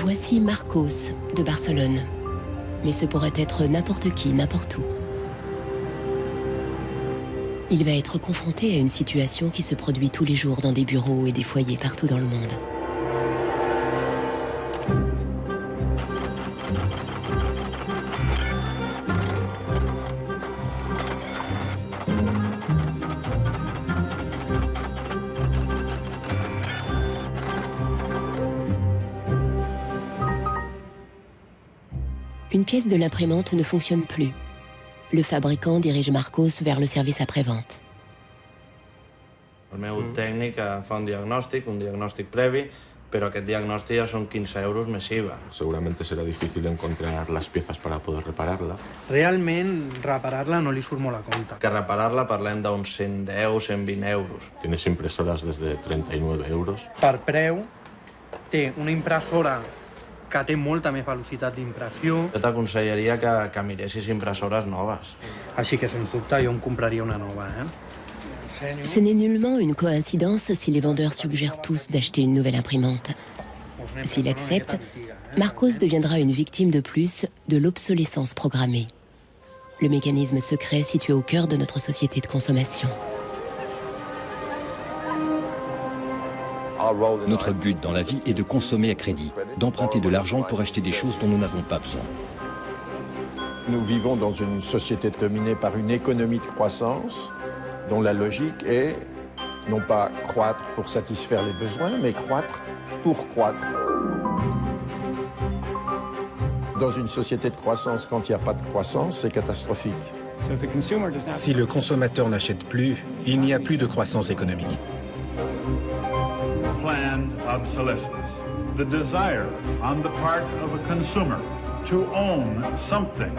Voici Marcos de Barcelone. Mais ce pourrait être n'importe qui, n'importe où. Il va être confronté à une situation qui se produit tous les jours dans des bureaux et des foyers partout dans le monde. Une pièce de l'imprimante ne fonctionne plus. Le fabricant dirige Marcos vers le service après-vente. El meu tècnic fa un diagnòstic previ, pero aquest diagnòstic ja són 15 euros més IVA. Seguramente será difícil encontrar las piezas para poder repararla. Realment, reparar-la no li surt molt a compte. Que reparar-la parlem d'uns 110, 120 euros. Tienes impresoras desde 39 euros. Per preu, té una impressora que té molta més velocitat d'impressió. Jo t'aconsellaria que miressis impressores noves. Així que, sens dubte, jo em compraria una nova, Ce n'est nullement une coïncidence si les vendeurs suggèrent tous d'acheter une nouvelle imprimante. S'il accepte, Marcos deviendra une victime de plus de l'obsolescence programmée. Le mécanisme secret situé au cœur de notre société de consommation. Notre but dans la vie est de consommer à crédit, d'emprunter de l'argent pour acheter des choses dont nous n'avons pas besoin. Nous vivons dans une société dominée par une économie de croissance dont la logique est non pas croître pour satisfaire les besoins, mais croître pour croître. Dans une société de croissance, quand il n'y a pas de croissance, c'est catastrophique. Si le consommateur n'achète plus, il n'y a plus de croissance économique. Planned obsolescence, the desire on the part of a consumer to own something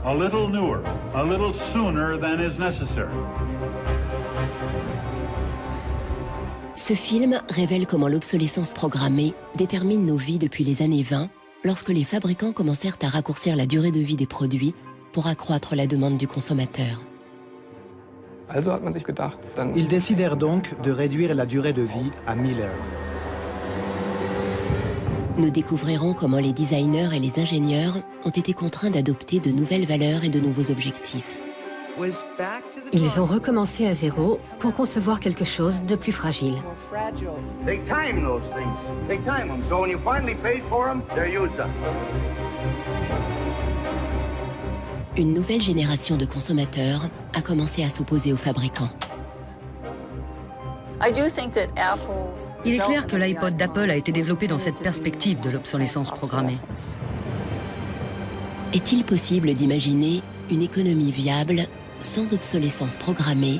a little newer, a little sooner than is necessary. Ce film révèle comment l'obsolescence programmée détermine nos vies depuis les années 20, lorsque les fabricants commencèrent à raccourcir la durée de vie des produits pour accroître la demande du consommateur. Ils décidèrent donc de réduire la durée de vie à 1000 heures. Nous découvrirons comment les designers et les ingénieurs ont été contraints d'adopter de nouvelles valeurs et de nouveaux objectifs. Ils ont recommencé à zéro pour concevoir quelque chose de plus fragile. Une nouvelle génération de consommateurs a commencé à s'opposer aux fabricants. Il est clair que l'iPod d'Apple a été développé dans cette perspective de l'obsolescence programmée. Est-il possible d'imaginer une économie viable sans obsolescence programmée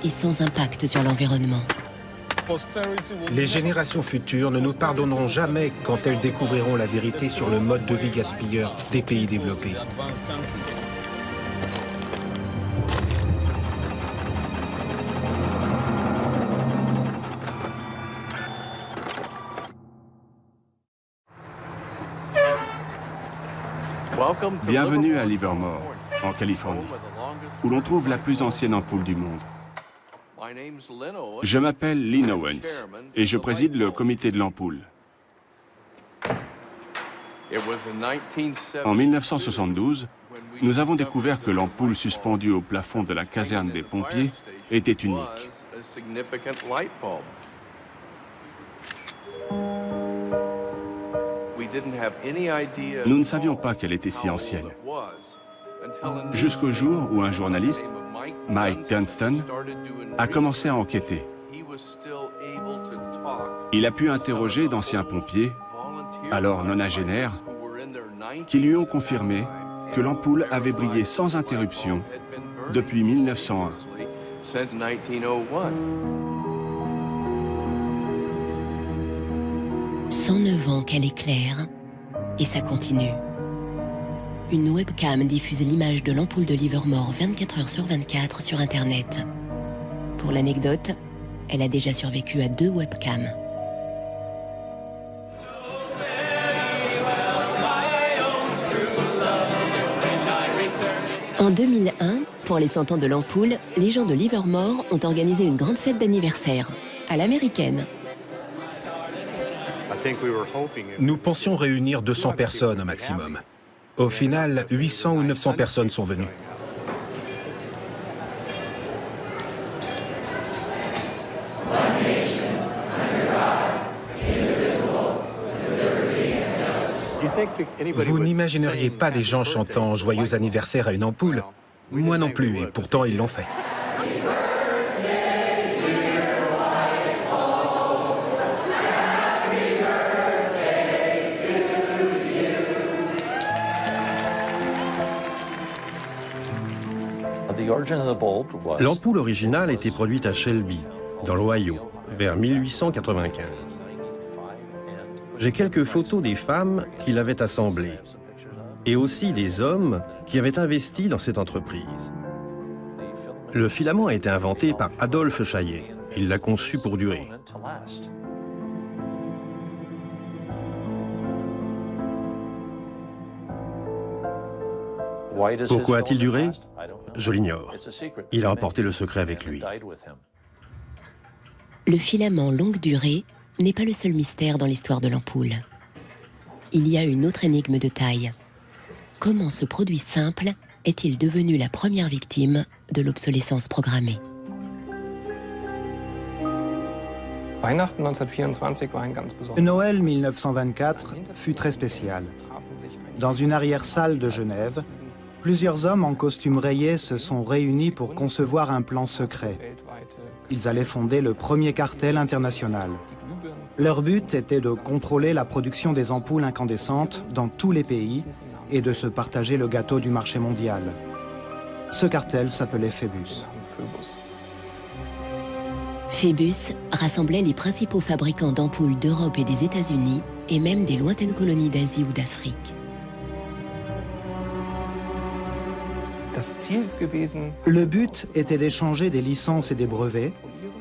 et sans impact sur l'environnement? Les générations futures ne nous pardonneront jamais quand elles découvriront la vérité sur le mode de vie gaspilleur des pays développés. Bienvenue à Livermore, en Californie, où l'on trouve la plus ancienne ampoule du monde. Je m'appelle Lynn Owens et je préside le comité de l'ampoule. En 1972, nous avons découvert que l'ampoule suspendue au plafond de la caserne des pompiers était unique. Nous ne savions pas qu'elle était si ancienne. Jusqu'au jour où un journaliste, Mike Dunstan, a commencé à enquêter. Il a pu interroger d'anciens pompiers, alors nonagénaires, qui lui ont confirmé que l'ampoule avait brillé sans interruption depuis 1901. 109 ans qu'elle éclaire, et ça continue. Une webcam diffuse l'image de l'ampoule de Livermore 24 heures sur 24 sur Internet. Pour l'anecdote, elle a déjà survécu à 2 webcams. En 2001, pour les 100 ans de l'ampoule, les gens de Livermore ont organisé une grande fête d'anniversaire, à l'américaine. Nous pensions réunir 200 personnes au maximum. Au final, 800 ou 900 personnes sont venues. Vous n'imagineriez pas des gens chantant « Joyeux anniversaire » à une ampoule? Moi non plus, et pourtant ils l'ont fait. L'ampoule originale a été produite à Shelby, dans l'Ohio, vers 1895. J'ai quelques photos des femmes qui l'avaient assemblée, et aussi des hommes qui avaient investi dans cette entreprise. Le filament a été inventé par Adolphe Chaillet. Il l'a conçu pour durer. Pourquoi a-t-il duré? Je l'ignore. Il a emporté le secret avec lui. Le filament longue durée n'est pas le seul mystère dans l'histoire de l'ampoule. Il y a une autre énigme de taille. Comment ce produit simple est-il devenu la première victime de l'obsolescence programmée? Noël 1924 fut très spécial. Dans une arrière-salle de Genève, plusieurs hommes en costume rayé se sont réunis pour concevoir un plan secret. Ils allaient fonder le premier cartel international. Leur but était de contrôler la production des ampoules incandescentes dans tous les pays et de se partager le gâteau du marché mondial. Ce cartel s'appelait Phébus. Phébus rassemblait les principaux fabricants d'ampoules d'Europe et des États-Unis et même des lointaines colonies d'Asie ou d'Afrique. Le but était d'échanger des licences et des brevets,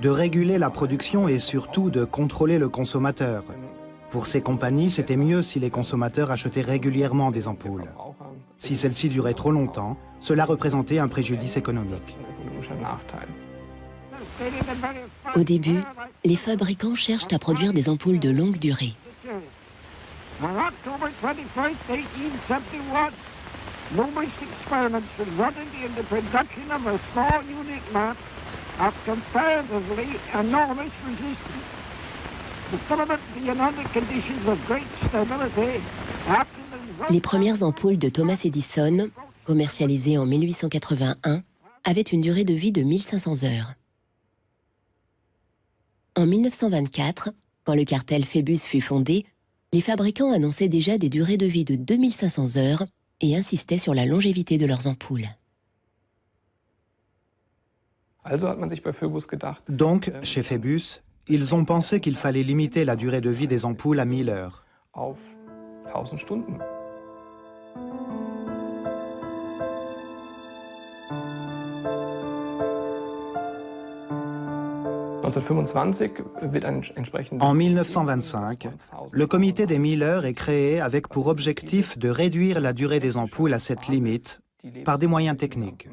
de réguler la production et surtout de contrôler le consommateur. Pour ces compagnies, c'était mieux si les consommateurs achetaient régulièrement des ampoules. Si celles-ci duraient trop longtemps, cela représentait un préjudice économique. Au début, les fabricants cherchent à produire des ampoules de longue durée. Les premières ampoules de Thomas Edison, commercialisées en 1881, avaient une durée de vie de 1500 heures. En 1924, quand le cartel Phébus fut fondé, les fabricants annonçaient déjà des durées de vie de 2500 heures et insistaient sur la longévité de leurs ampoules. Donc, chez Phébus, ils ont pensé qu'il fallait limiter la durée de vie des ampoules à 1000 heures. En 1925, le comité des 1000 heures est créé avec pour objectif de réduire la durée des ampoules à cette limite par des moyens techniques.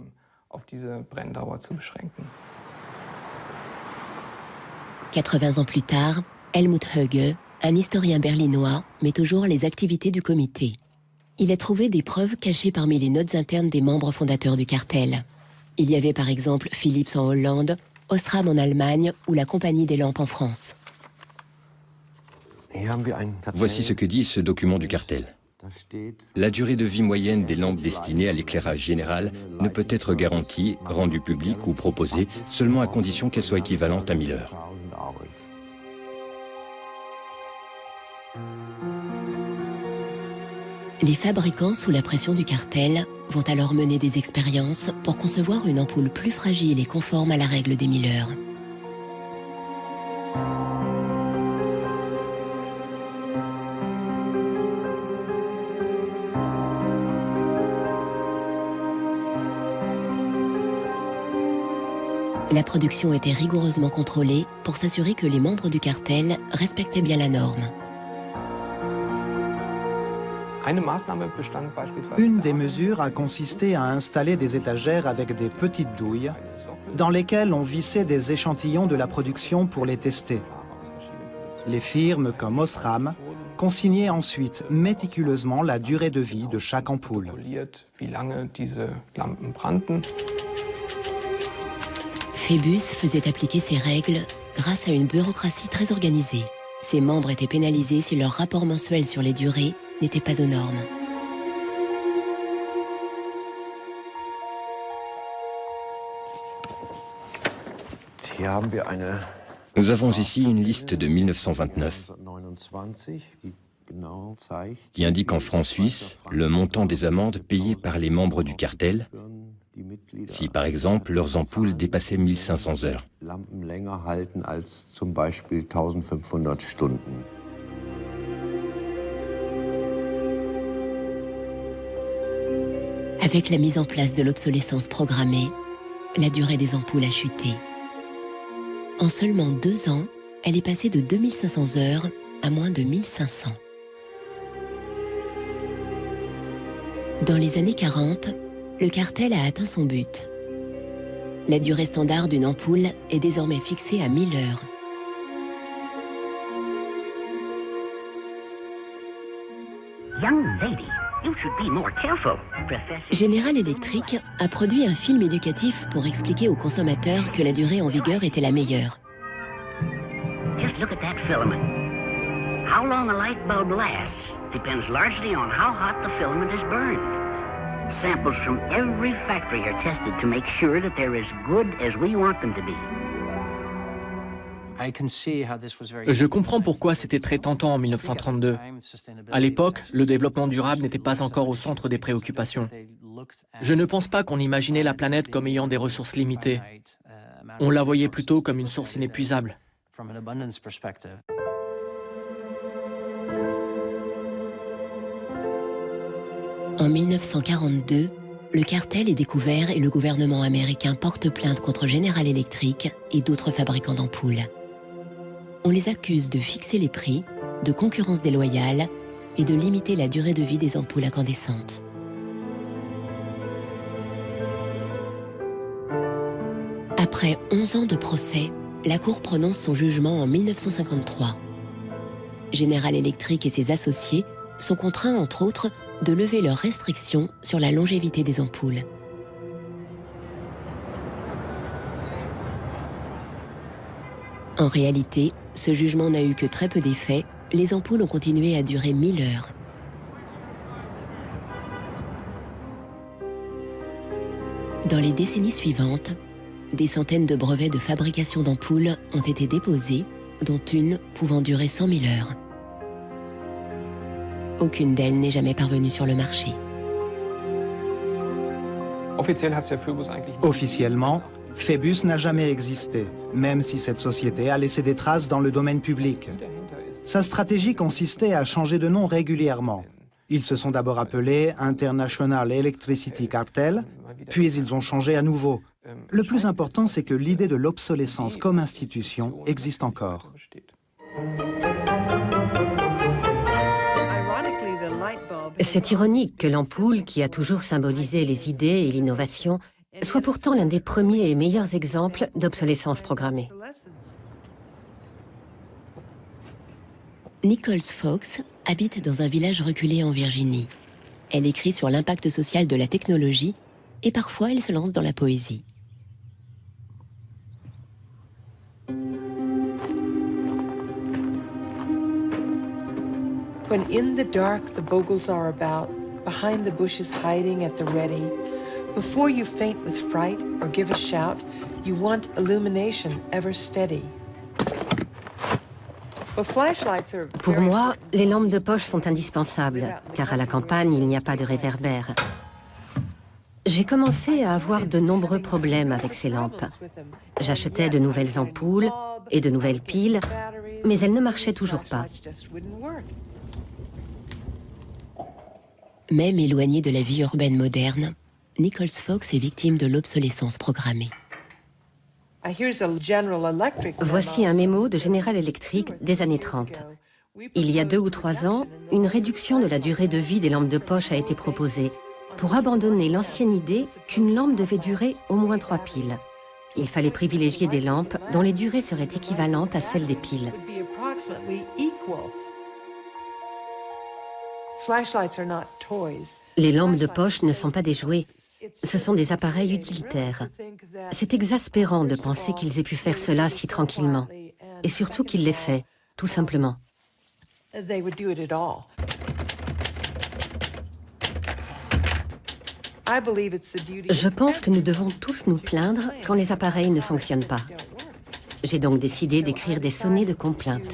80 ans plus tard, Helmut Höge, un historien berlinois, met au jour les activités du comité. Il a trouvé des preuves cachées parmi les notes internes des membres fondateurs du cartel. Il y avait par exemple Philips en Hollande, Osram en Allemagne ou la Compagnie des Lampes en France. Voici ce que dit ce document du cartel. La durée de vie moyenne des lampes destinées à l'éclairage général ne peut être garantie, rendue publique ou proposée seulement à condition qu'elle soit équivalente à 1000 heures. Les fabricants, sous la pression du cartel, vont alors mener des expériences pour concevoir une ampoule plus fragile et conforme à la règle des 1000 heures. La production était rigoureusement contrôlée pour s'assurer que les membres du cartel respectaient bien la norme. Une des mesures a consisté à installer des étagères avec des petites douilles dans lesquelles on vissait des échantillons de la production pour les tester. Les firmes comme Osram consignaient ensuite méticuleusement la durée de vie de chaque ampoule. Phébus faisait appliquer ces règles grâce à une bureaucratie très organisée. Ses membres étaient pénalisés si leur rapport mensuel sur les durées n'était pas aux normes. Nous avons ici une liste de 1929 qui indique en francs suisses le montant des amendes payées par les membres du cartel si, par exemple, leurs ampoules dépassaient 1500 heures. Avec la mise en place de l'obsolescence programmée, la durée des ampoules a chuté. En seulement 2 ans, elle est passée de 2500 heures à moins de 1500. Dans les années 40, le cartel a atteint son but. La durée standard d'une ampoule est désormais fixée à 1000 heures. General Electric a produit un film éducatif pour expliquer aux consommateurs que la durée en vigueur était la meilleure. Just look at that filament. How long a light bulb lasts depends largely on how hot the filament is burned. Samples from every factory are tested to make sure that they're as good as we want them to be. Je comprends pourquoi c'était très tentant en 1932. À l'époque, le développement durable n'était pas encore au centre des préoccupations. Je ne pense pas qu'on imaginait la planète comme ayant des ressources limitées. On la voyait plutôt comme une source inépuisable. En 1942, le cartel est découvert et le gouvernement américain porte plainte contre General Electric et d'autres fabricants d'ampoules. On les accuse de fixer les prix, de concurrence déloyale et de limiter la durée de vie des ampoules incandescentes. Après 11 ans de procès, la Cour prononce son jugement en 1953. General Electric et ses associés sont contraints, entre autres, de lever leurs restrictions sur la longévité des ampoules. En réalité, ce jugement n'a eu que très peu d'effet. Les ampoules ont continué à durer 1000 heures. Dans les décennies suivantes, des centaines de brevets de fabrication d'ampoules ont été déposés, dont une pouvant durer 100 000 heures. Aucune d'elles n'est jamais parvenue sur le marché. Officiellement, Phébus n'a jamais existé, même si cette société a laissé des traces dans le domaine public. Sa stratégie consistait à changer de nom régulièrement. Ils se sont d'abord appelés International Electricity Cartel, puis ils ont changé à nouveau. Le plus important, c'est que l'idée de l'obsolescence comme institution existe encore. C'est ironique que l'ampoule, qui a toujours symbolisé les idées et l'innovation, soit pourtant l'un des premiers et meilleurs exemples d'obsolescence programmée. Nichols Fox habite dans un village reculé en Virginie. Elle écrit sur l'impact social de la technologie et parfois elle se lance dans la poésie. When in the dark the bogles are about, behind the bushes hiding at the ready, before you faint with fright or give a shout, you want illumination ever steady. Pour moi, les lampes de poche sont indispensables, car à la campagne, il n'y a pas de réverbère. J'ai commencé à avoir de nombreux problèmes avec ces lampes. J'achetais de nouvelles ampoules et de nouvelles piles, mais elles ne marchaient toujours pas. Même éloigné de la vie urbaine moderne, Nichols Fox est victime de l'obsolescence programmée. Voici un mémo de General Electric des années 30. Il y a 2 ou 3 ans, une réduction de la durée de vie des lampes de poche a été proposée pour abandonner l'ancienne idée qu'une lampe devait durer au moins 3 piles. Il fallait privilégier des lampes dont les durées seraient équivalentes à celles des piles. Les lampes de poche ne sont pas des jouets, ce sont des appareils utilitaires. C'est exaspérant de penser qu'ils aient pu faire cela si tranquillement, et surtout qu'ils l'aient fait, tout simplement. Je pense que nous devons tous nous plaindre quand les appareils ne fonctionnent pas. J'ai donc décidé d'écrire des sonnets de complainte.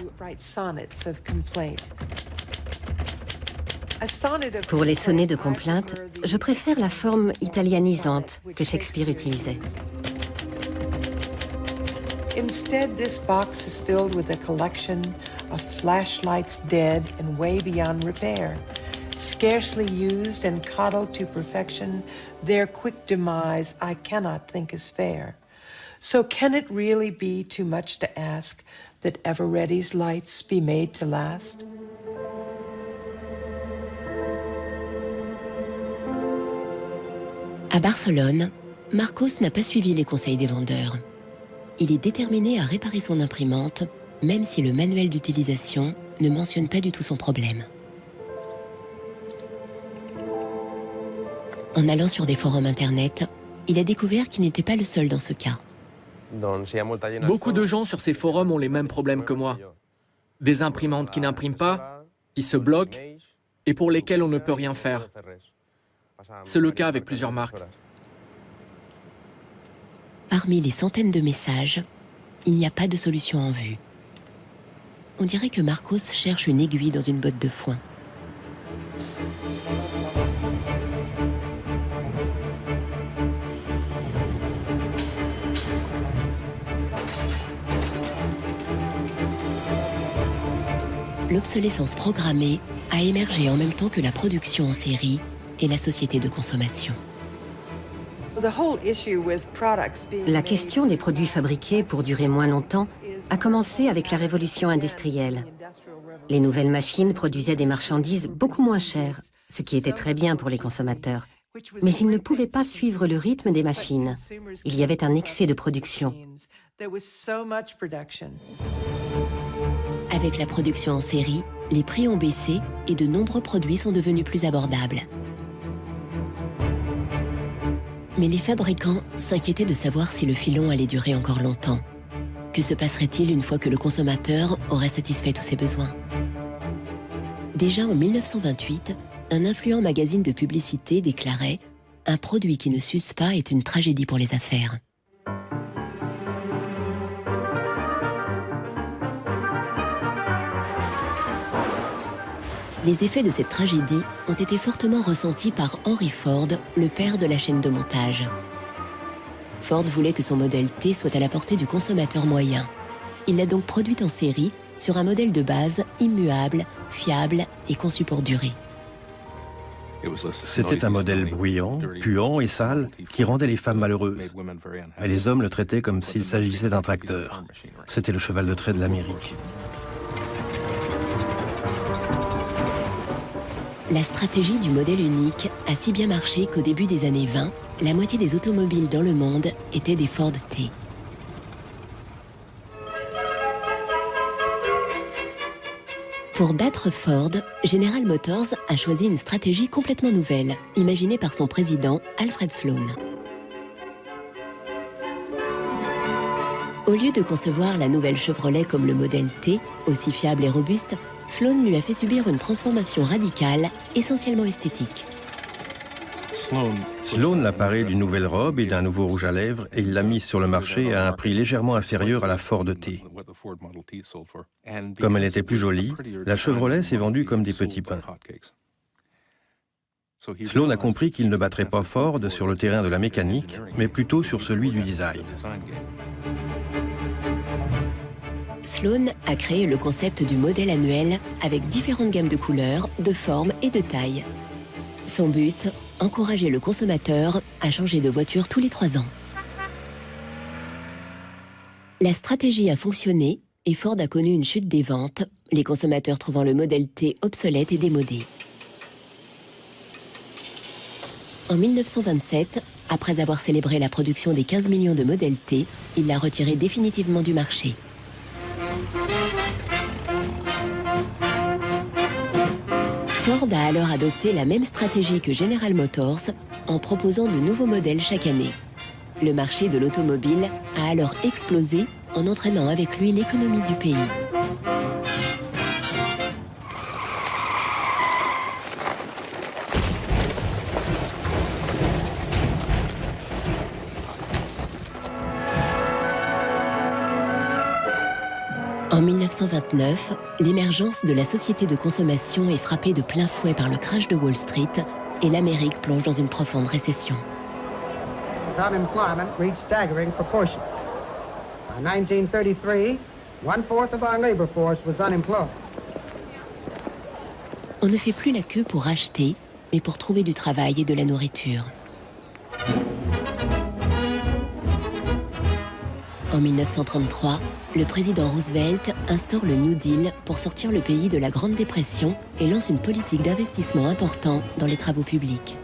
Pour les sonnets de complainte, je préfère la forme italianisante que Shakespeare utilisait. Instead, this box is filled with a collection of flashlights dead and way beyond repair. Scarcely used and coddled to perfection, their quick demise I cannot think is fair. So can it really be too much to ask that Eveready's lights be made to last? À Barcelone, Marcos n'a pas suivi les conseils des vendeurs. Il est déterminé à réparer son imprimante, même si le manuel d'utilisation ne mentionne pas du tout son problème. En allant sur des forums internet, il a découvert qu'il n'était pas le seul dans ce cas. Beaucoup de gens sur ces forums ont les mêmes problèmes que moi. Des imprimantes qui n'impriment pas, qui se bloquent et pour lesquelles on ne peut rien faire. C'est le cas avec plusieurs marques. Parmi les centaines de messages, il n'y a pas de solution en vue. On dirait que Marcos cherche une aiguille dans une botte de foin. L'obsolescence programmée a émergé en même temps que la production en série et la société de consommation. La question des produits fabriqués pour durer moins longtemps a commencé avec la révolution industrielle. Les nouvelles machines produisaient des marchandises beaucoup moins chères, ce qui était très bien pour les consommateurs. Mais ils ne pouvaient pas suivre le rythme des machines. Il y avait un excès de production. Avec la production en série, les prix ont baissé et de nombreux produits sont devenus plus abordables. Mais les fabricants s'inquiétaient de savoir si le filon allait durer encore longtemps. Que se passerait-il une fois que le consommateur aurait satisfait tous ses besoins? Déjà en 1928, un influent magazine de publicité déclarait « Un produit qui ne s'use pas est une tragédie pour les affaires ». Les effets de cette tragédie ont été fortement ressentis par Henry Ford, le père de la chaîne de montage. Ford voulait que son modèle T soit à la portée du consommateur moyen. Il l'a donc produite en série sur un modèle de base immuable, fiable et conçu pour durer. C'était un modèle bruyant, puant et sale qui rendait les femmes malheureuses. Mais les hommes le traitaient comme s'il s'agissait d'un tracteur. C'était le cheval de trait de l'Amérique. La stratégie du modèle unique a si bien marché qu'au début des années 20, la moitié des automobiles dans le monde étaient des Ford T. Pour battre Ford, General Motors a choisi une stratégie complètement nouvelle, imaginée par son président Alfred Sloan. Au lieu de concevoir la nouvelle Chevrolet comme le modèle T, aussi fiable et robuste, Sloan lui a fait subir une transformation radicale, essentiellement esthétique. Sloan l'a paré d'une nouvelle robe et d'un nouveau rouge à lèvres et il l'a mise sur le marché à un prix légèrement inférieur à la Ford T. Comme elle était plus jolie, la Chevrolet s'est vendue comme des petits pains. Sloan a compris qu'il ne battrait pas Ford sur le terrain de la mécanique, mais plutôt sur celui du design. Sloan a créé le concept du modèle annuel avec différentes gammes de couleurs, de formes et de tailles. Son but, encourager le consommateur à changer de voiture tous les 3 ans. La stratégie a fonctionné et Ford a connu une chute des ventes, les consommateurs trouvant le modèle T obsolète et démodé. En 1927, Après avoir célébré la production des 15 millions de modèles T, il l'a retiré définitivement du marché. Ford a alors adopté la même stratégie que General Motors en proposant de nouveaux modèles chaque année. Le marché de l'automobile a alors explosé en entraînant avec lui l'économie du pays. En 1929, l'émergence de la société de consommation est frappée de plein fouet par le crash de Wall Street et l'Amérique plonge dans une profonde récession. Unemployment reached staggering proportions. In 1933, 1/4 of our labor force was unemployed. On ne fait plus la queue pour acheter, mais pour trouver du travail et de la nourriture. En 1933, le président Roosevelt instaure le New Deal pour sortir le pays de la Grande Dépression et lance une politique d'investissement important dans les travaux publics.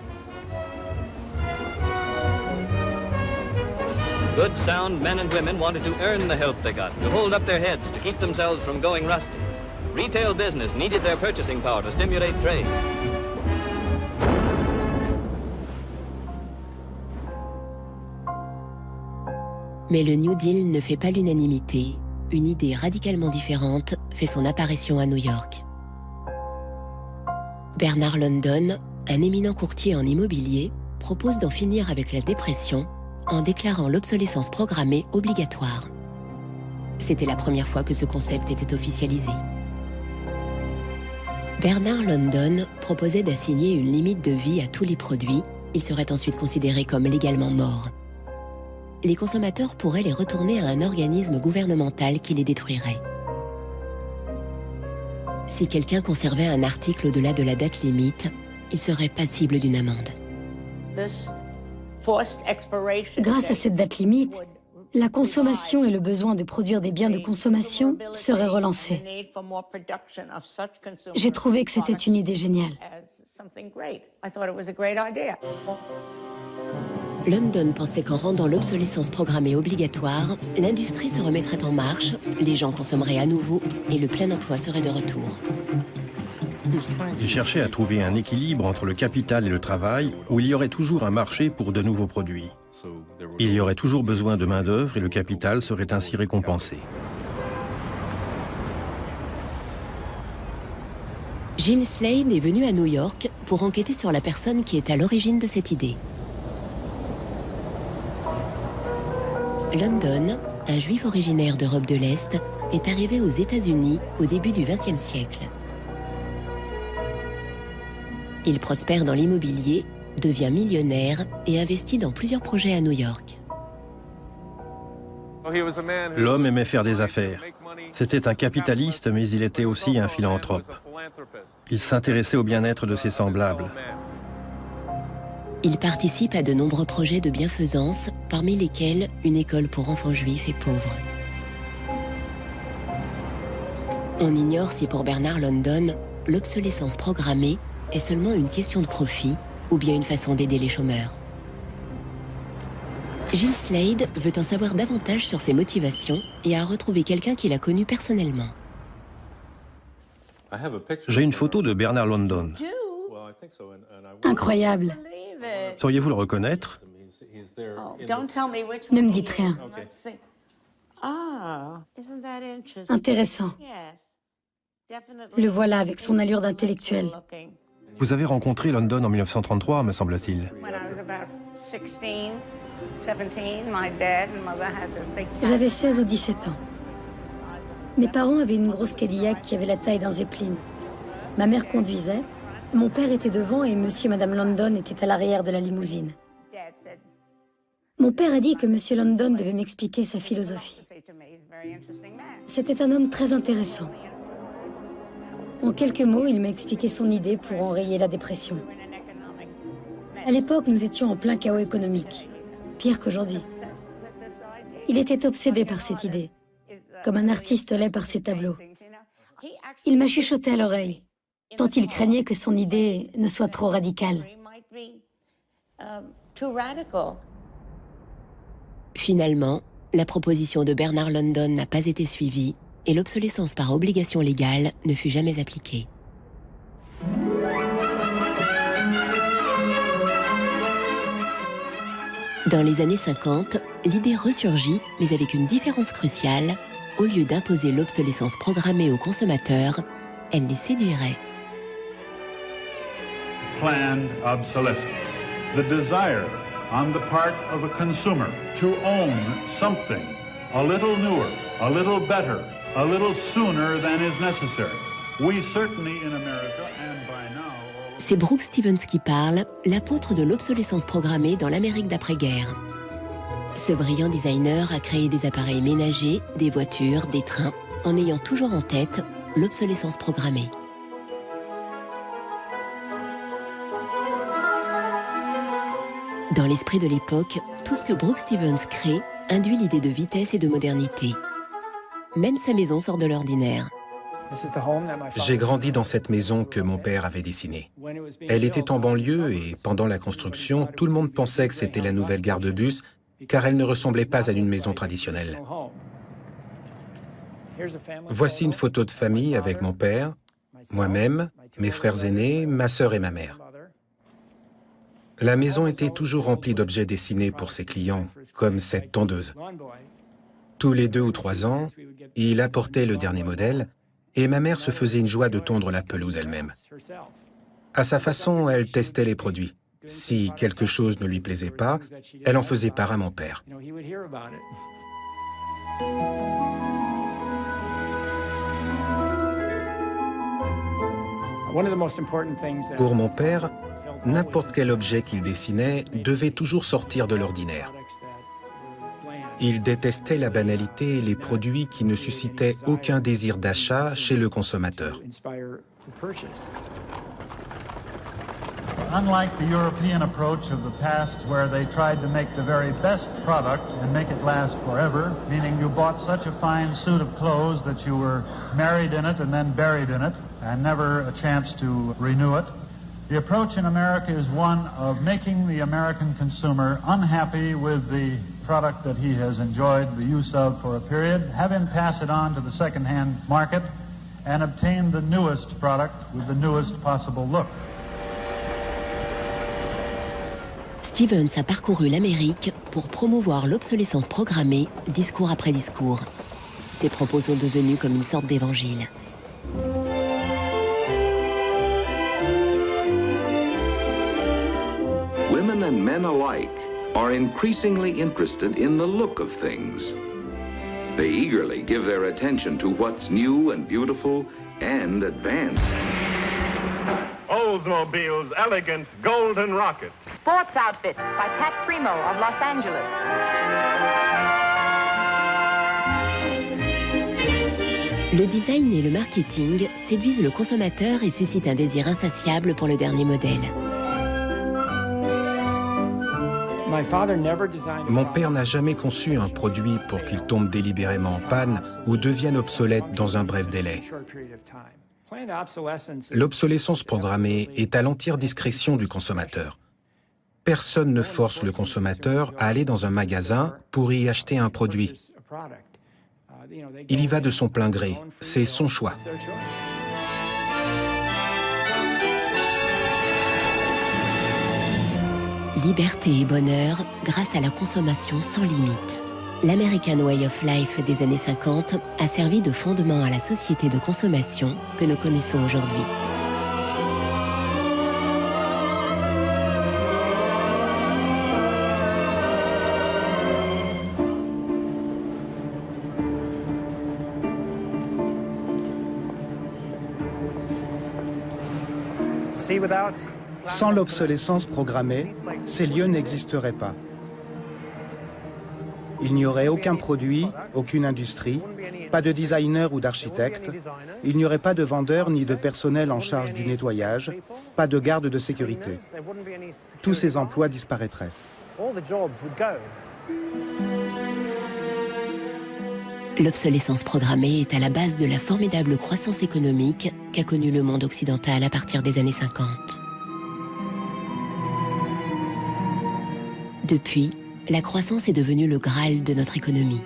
Good, sound men and women wanted to earn the help they got, to hold up their heads, to keep themselves from going rusty. Retail business needed their purchasing power to stimulate trade. Mais le New Deal ne fait pas l'unanimité. Une idée radicalement différente fait son apparition à New York. Bernard London, un éminent courtier en immobilier, propose d'en finir avec la dépression en déclarant l'obsolescence programmée obligatoire. C'était la première fois que ce concept était officialisé. Bernard London proposait d'assigner une limite de vie à tous les produits. Ils seraient ensuite considérés comme légalement morts. Les consommateurs pourraient les retourner à un organisme gouvernemental qui les détruirait. Si quelqu'un conservait un article au-delà de la date limite, il serait passible d'une amende. Grâce à cette date limite, la consommation et le besoin de produire des biens de consommation seraient relancés. J'ai trouvé que c'était une idée géniale. London pensait qu'en rendant l'obsolescence programmée obligatoire, l'industrie se remettrait en marche, les gens consommeraient à nouveau et le plein emploi serait de retour. Il cherchait à trouver un équilibre entre le capital et le travail, où il y aurait toujours un marché pour de nouveaux produits. Il y aurait toujours besoin de main-d'œuvre et le capital serait ainsi récompensé. Gilles Slade est venu à New York pour enquêter sur la personne qui est à l'origine de cette idée. London, un juif originaire d'Europe de l'Est, est arrivé aux États-Unis au début du XXe siècle. Il prospère dans l'immobilier, devient millionnaire et investit dans plusieurs projets à New York. L'homme aimait faire des affaires. C'était un capitaliste, mais il était aussi un philanthrope. Il s'intéressait au bien-être de ses semblables. Il participe à de nombreux projets de bienfaisance, parmi lesquels une école pour enfants juifs et pauvres. On ignore si pour Bernard London, l'obsolescence programmée est seulement une question de profit ou bien une façon d'aider les chômeurs. Gilles Slade veut en savoir davantage sur ses motivations et a retrouvé quelqu'un qu'il a connu personnellement. J'ai une photo de Bernard London. Incroyable. Sauriez-vous le reconnaître? Ne me dites rien. Intéressant. Le voilà avec son allure d'intellectuel. Vous avez rencontré London en 1933, me semble-t-il. J'avais 16 ou 17 ans. Mes parents avaient une grosse Cadillac qui avait la taille d'un Zeppelin. Ma mère conduisait, mon père était devant et monsieur et madame London étaient à l'arrière de la limousine. Mon père a dit que monsieur London devait m'expliquer sa philosophie. C'était un homme très intéressant. En quelques mots, il m'a expliqué son idée pour enrayer la dépression. À l'époque, nous étions en plein chaos économique, pire qu'aujourd'hui. Il était obsédé par cette idée, comme un artiste l'est par ses tableaux. Il m'a chuchoté à tant il craignait que son idée ne soit trop radicale. Finalement, la proposition de Bernard London n'a pas été suivie et l'obsolescence par obligation légale ne fut jamais appliquée. Dans les années 50, l'idée ressurgit, mais avec une différence cruciale. Au lieu d'imposer l'obsolescence programmée aux consommateurs, elle les séduirait. Planned obsolescence. The desire on the part of a consumer to own something a little newer, a little better, a little sooner than is necessary. We certainly in America and by now... C'est Brooks Stevens qui parle, l'apôtre de l'obsolescence programmée dans l'Amérique d'après-guerre. Ce brillant designer a créé des appareils ménagers, des voitures, des trains, en ayant toujours en tête l'obsolescence programmée. Dans l'esprit de l'époque, tout ce que Brooks Stevens crée induit l'idée de vitesse et de modernité. Même sa maison sort de l'ordinaire. J'ai grandi dans cette maison que mon père avait dessinée. Elle était en banlieue et pendant la construction, tout le monde pensait que c'était la nouvelle gare de bus car elle ne ressemblait pas à une maison traditionnelle. Voici une photo de famille avec mon père, moi-même, mes frères aînés, ma sœur et ma mère. La maison était toujours remplie d'objets dessinés pour ses clients, comme cette tondeuse. Tous les 2 ou 3 ans, il apportait le dernier modèle et ma mère se faisait une joie de tondre la pelouse elle-même. À sa façon, elle testait les produits. Si quelque chose ne lui plaisait pas, elle en faisait part à mon père. Pour mon père, n'importe quel objet qu'il dessinait devait toujours sortir de l'ordinaire. Il détestait la banalité et les produits qui ne suscitaient aucun désir d'achat chez le consommateur. Unlike the European approach of the past where they tried to make the very best product and make it last forever, meaning you bought such a fine suit of clothes that you were married in it and then buried in it and never a chance to renew it, the approach in America is one of making the American consumer unhappy with the product that he has enjoyed the use of for a period, have him pass it on to the second-hand market and obtain the newest product with the newest possible look. Stevens a parcouru l'Amérique pour promouvoir l'obsolescence programmée, discours après discours. Ses propos sont devenus comme une sorte d'évangile. Women and men alike are increasingly interested in the look of things. They eagerly give their attention to what's new and beautiful and advanced. Oldsmobile's elegant golden rocket. Sports outfits by Pat Primo of Los Angeles. Le design et le marketing séduisent le consommateur et suscitent un désir insatiable pour le dernier modèle. Mon père n'a jamais conçu un produit pour qu'il tombe délibérément en panne ou devienne obsolète dans un bref délai. L'obsolescence programmée est à l'entière discrétion du consommateur. Personne ne force le consommateur à aller dans un magasin pour y acheter un produit. Il y va de son plein gré, c'est son choix. Liberté et bonheur grâce à la consommation sans limite. L'American Way of Life des années 50 a servi de fondement à la société de consommation que nous connaissons aujourd'hui. Sans l'obsolescence programmée, ces lieux n'existeraient pas. Il n'y aurait aucun produit, aucune industrie, pas de designer ou d'architecte, il n'y aurait pas de vendeurs ni de personnel en charge du nettoyage, pas de garde de sécurité. Tous ces emplois disparaîtraient. L'obsolescence programmée est à la base de la formidable croissance économique qu'a connue le monde occidental à partir des années 50. Depuis, la croissance est devenue le Graal de notre économie.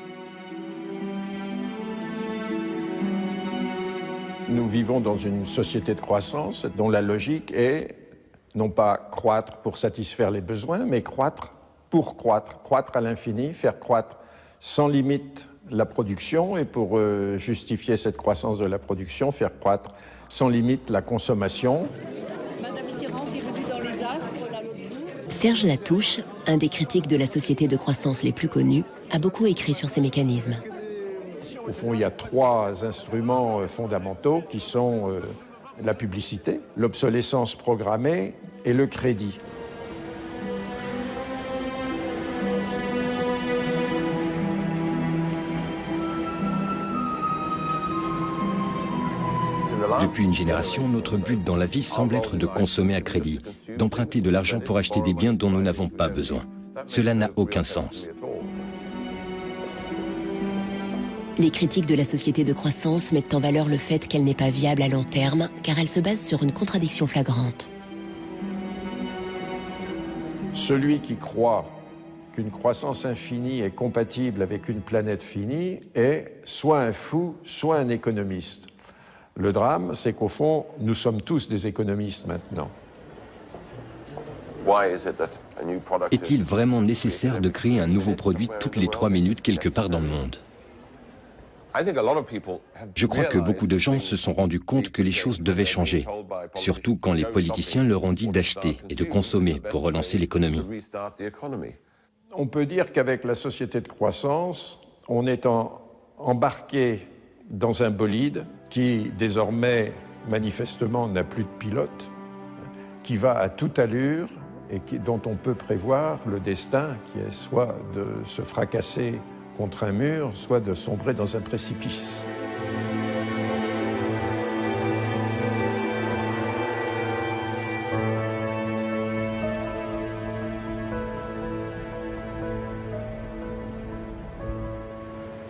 Nous vivons dans une société de croissance dont la logique est non pas croître pour satisfaire les besoins, mais croître pour croître, croître à l'infini, faire croître sans limite la production et pour justifier cette croissance de la production, faire croître sans limite la consommation. Serge Latouche, un des critiques de la société de croissance les plus connus, a beaucoup écrit sur ces mécanismes. Au fond, il y a trois instruments fondamentaux qui sont la publicité, l'obsolescence programmée et le crédit. Depuis une génération, notre but dans la vie semble être de consommer à crédit, d'emprunter de l'argent pour acheter des biens dont nous n'avons pas besoin. Cela n'a aucun sens. Les critiques de la société de croissance mettent en valeur le fait qu'elle n'est pas viable à long terme, car elle se base sur une contradiction flagrante. Celui qui croit qu'une croissance infinie est compatible avec une planète finie est soit un fou, soit un économiste. Le drame, c'est qu'au fond, nous sommes tous des économistes maintenant. Est-il vraiment nécessaire de créer un nouveau produit toutes les 3 minutes quelque part dans le monde? Je crois que beaucoup de gens se sont rendus compte que les choses devaient changer, surtout quand les politiciens leur ont dit d'acheter et de consommer pour relancer l'économie. On peut dire qu'avec la société de croissance, on est embarqué dans un bolide qui, désormais, manifestement, n'a plus de pilote, qui va à toute allure et dont on peut prévoir le destin, qui est soit de se fracasser contre un mur, soit de sombrer dans un précipice.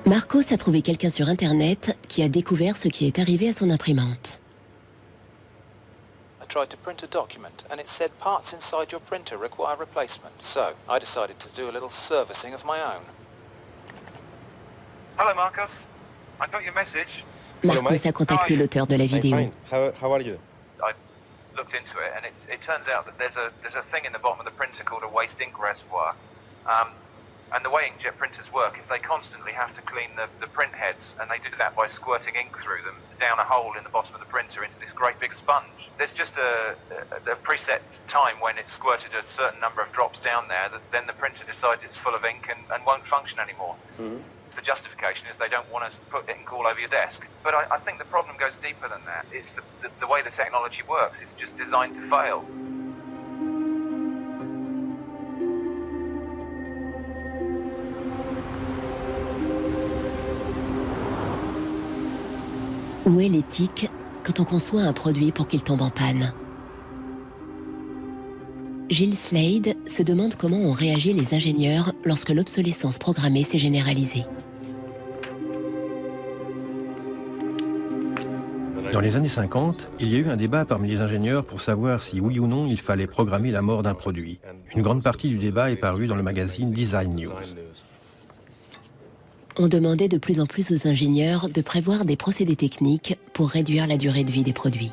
Marcos a trouvé quelqu'un sur Internet qui a découvert ce qui est arrivé à son imprimante. I tried to print a document and it said parts inside your printer require replacement. So I decided to do a little servicing of my own. Hello, Marcos. I got your message. Marcos a contacté l'auteur de la vidéo. How are you? I looked into it, and it turns out that there's a thing in the bottom of the printer called a waste ink reservoir. And the way inkjet printers work is they constantly have to clean the print heads, and they do that by squirting ink through them down a hole in the bottom of the printer into this great big sponge. There's just a preset time when it's squirted a certain number of drops down there, that then the printer decides it's full of ink and won't function anymore. The justification is they don't want to put ink all over your desk. But I think the problem goes deeper than that. It's the way the technology works. It's just designed to fail. Où est l'éthique quand on conçoit un produit pour qu'il tombe en panne? Gilles Slade se demande comment ont réagi les ingénieurs lorsque l'obsolescence programmée s'est généralisée. Dans les années 50, il y a eu un débat parmi les ingénieurs pour savoir si oui ou non il fallait programmer la mort d'un produit. Une grande partie du débat est parue dans le magazine Design News. On demandait de plus en plus aux ingénieurs de prévoir des procédés techniques pour réduire la durée de vie des produits.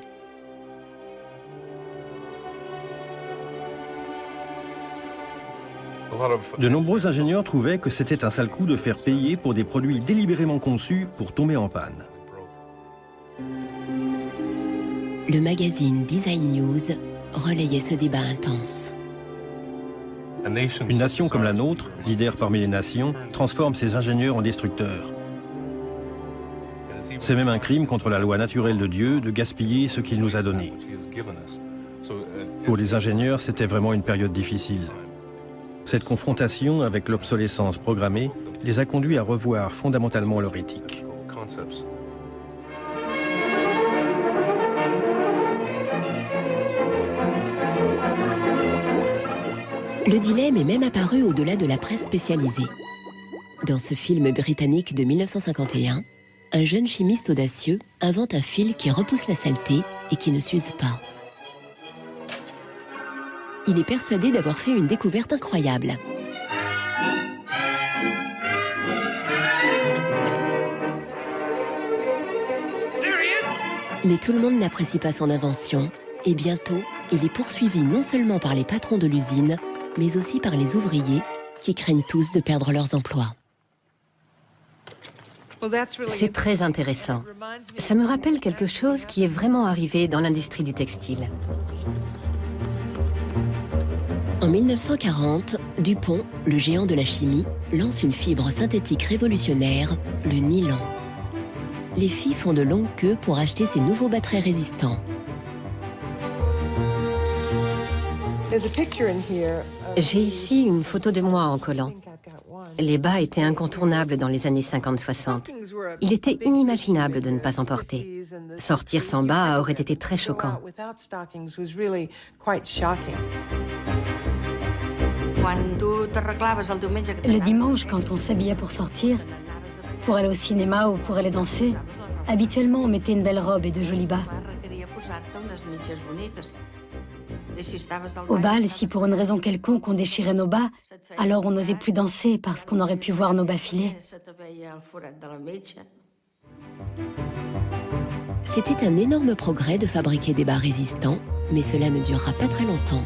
De nombreux ingénieurs trouvaient que c'était un sale coup de faire payer pour des produits délibérément conçus pour tomber en panne. Le magazine Design News relayait ce débat intense. Une nation comme la nôtre, leader parmi les nations, transforme ses ingénieurs en destructeurs. C'est même un crime contre la loi naturelle de Dieu de gaspiller ce qu'il nous a donné. Pour les ingénieurs, c'était vraiment une période difficile. Cette confrontation avec l'obsolescence programmée les a conduits à revoir fondamentalement leur éthique. Le dilemme est même apparu au-delà de la presse spécialisée. Dans ce film britannique de 1951, un jeune chimiste audacieux invente un fil qui repousse la saleté et qui ne s'use pas. Il est persuadé d'avoir fait une découverte incroyable. Mais tout le monde n'apprécie pas son invention, et bientôt, il est poursuivi non seulement par les patrons de l'usine, mais aussi par les ouvriers, qui craignent tous de perdre leurs emplois. C'est très intéressant. Ça me rappelle quelque chose qui est vraiment arrivé dans l'industrie du textile. En 1940, DuPont, le géant de la chimie, lance une fibre synthétique révolutionnaire, le nylon. Les filles font de longues queues pour acheter ces nouveaux battraits résistants. J'ai ici une photo de moi en collant. Les bas étaient incontournables dans les années 50-60. Il était inimaginable de ne pas en porter. Sortir sans bas aurait été très choquant. Le dimanche, quand on s'habillait pour sortir, pour aller au cinéma ou pour aller danser, habituellement on mettait une belle robe et de jolis bas. Au bal, si pour une raison quelconque on déchirait nos bas, alors on n'osait plus danser parce qu'on aurait pu voir nos bas filer. C'était un énorme progrès de fabriquer des bas résistants, mais cela ne durera pas très longtemps.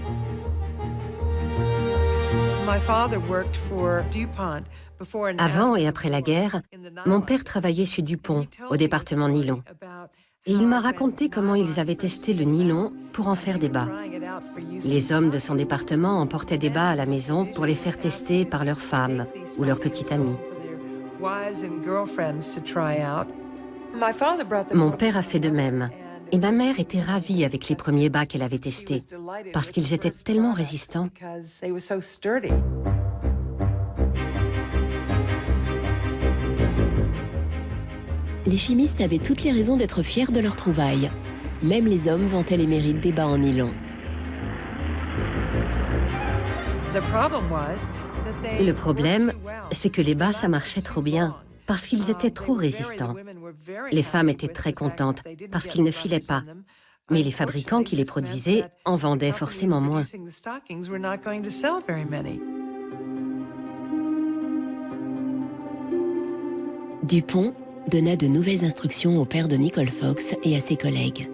Avant et après la guerre, mon père travaillait chez DuPont, au département nylon. Et il m'a raconté comment ils avaient testé le nylon pour en faire des bas. Les hommes de son département emportaient des bas à la maison pour les faire tester par leurs femmes ou leurs petites amies. Mon père a fait de même. Et ma mère était ravie avec les premiers bas qu'elle avait testés, parce qu'ils étaient tellement résistants. Les chimistes avaient toutes les raisons d'être fiers de leur trouvaille. Même les hommes vantaient les mérites des bas en nylon. Le problème, c'est que les bas, ça marchait trop bien, parce qu'ils étaient trop résistants. Les femmes étaient très contentes, parce qu'ils ne filaient pas. Mais les fabricants qui les produisaient en vendaient forcément moins. DuPont donna de nouvelles instructions au père de Nicole Fox et à ses collègues.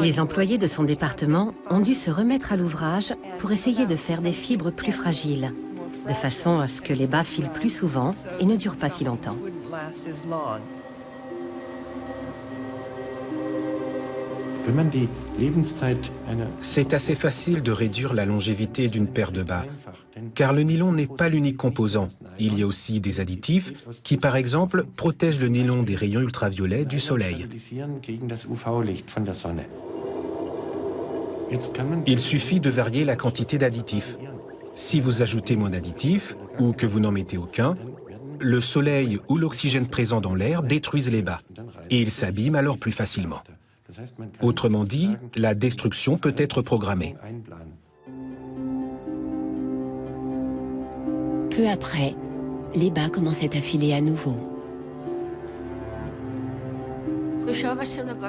Les employés de son département ont dû se remettre à l'ouvrage pour essayer de faire des fibres plus fragiles, de façon à ce que les bas filent plus souvent et ne durent pas si longtemps. C'est assez facile de réduire la longévité d'une paire de bas, car le nylon n'est pas l'unique composant. Il y a aussi des additifs qui, par exemple, protègent le nylon des rayons ultraviolets du soleil. Il suffit de varier la quantité d'additifs. Si vous ajoutez moins d'additifs, ou que vous n'en mettez aucun, le soleil ou l'oxygène présent dans l'air détruisent les bas, et ils s'abîment alors plus facilement. Autrement dit, la destruction peut être programmée. Peu après, les bas commençaient à filer à nouveau.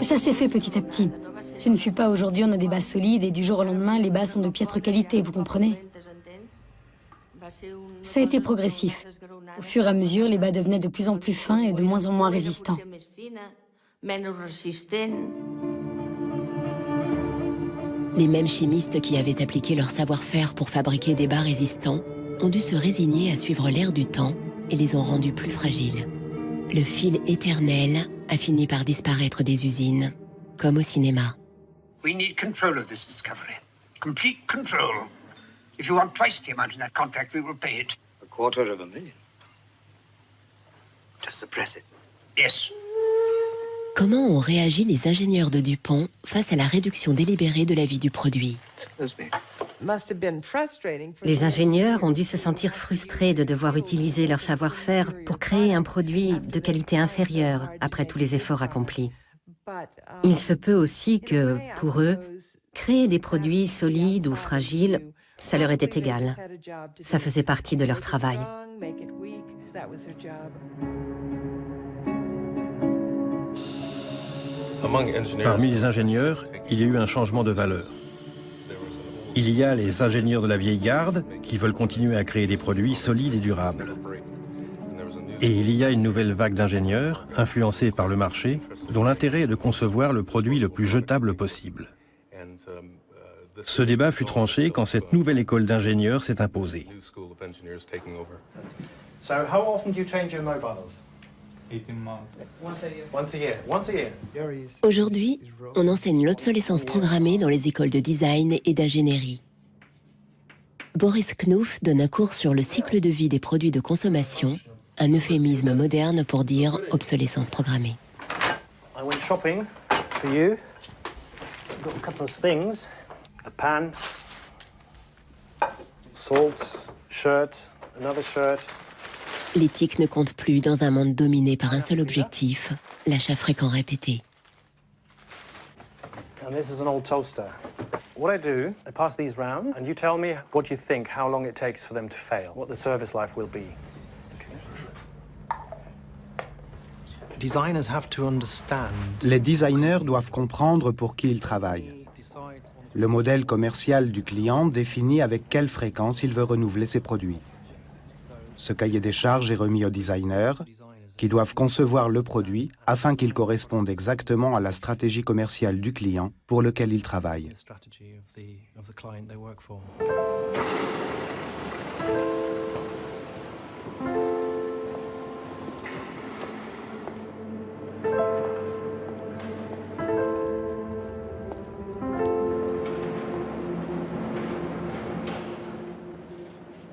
Ça s'est fait petit à petit. Ce ne fut pas aujourd'hui on a des bas solides et du jour au lendemain les bas sont de piètre qualité, vous comprenez? Ça a été progressif. Au fur et à mesure, les bas devenaient de plus en plus fins et de moins en moins résistants. Les mêmes chimistes qui avaient appliqué leur savoir-faire pour fabriquer des bas résistants ont dû se résigner à suivre l'air du temps et les ont rendus plus fragiles. Le fil éternel a fini par disparaître des usines, comme au cinéma. We need control of this discovery. Complete control. If you want twice the amount in that contract, we will pay it. $250,000. To suppress it. Yes. Comment ont réagi les ingénieurs de DuPont face à la réduction délibérée de la vie du produit? Les ingénieurs ont dû se sentir frustrés de devoir utiliser leur savoir-faire pour créer un produit de qualité inférieure après tous les efforts accomplis. Il se peut aussi que, pour eux, créer des produits solides ou fragiles, ça leur était égal. Ça faisait partie de leur travail. Parmi les ingénieurs, il y a eu un changement de valeur. Il y a les ingénieurs de la vieille garde qui veulent continuer à créer des produits solides et durables. Et il y a une nouvelle vague d'ingénieurs, influencés par le marché, dont l'intérêt est de concevoir le produit le plus jetable possible. Ce débat fut tranché quand cette nouvelle école d'ingénieurs s'est imposée. Aujourd'hui, on enseigne l'obsolescence programmée dans les écoles de design et d'ingénierie. Boris Knuff donne un cours sur le cycle de vie des produits de consommation, un euphémisme moderne pour dire obsolescence programmée. I went shopping for you. Got a couple of things. A pan, salt, shirt, another shirt. L'éthique ne compte plus dans un monde dominé par un seul objectif, l'achat fréquent répété. And this is an old toaster. What I do, I pass these round, and you tell me what you think, how long it takes for them to fail, what the service life will be. Designers have to understand. Les designers doivent comprendre pour qui ils travaillent. Le modèle commercial du client définit avec quelle fréquence il veut renouveler ses produits. Ce cahier des charges est remis aux designers, qui doivent concevoir le produit afin qu'il corresponde exactement à la stratégie commerciale du client pour lequel ils travaillent.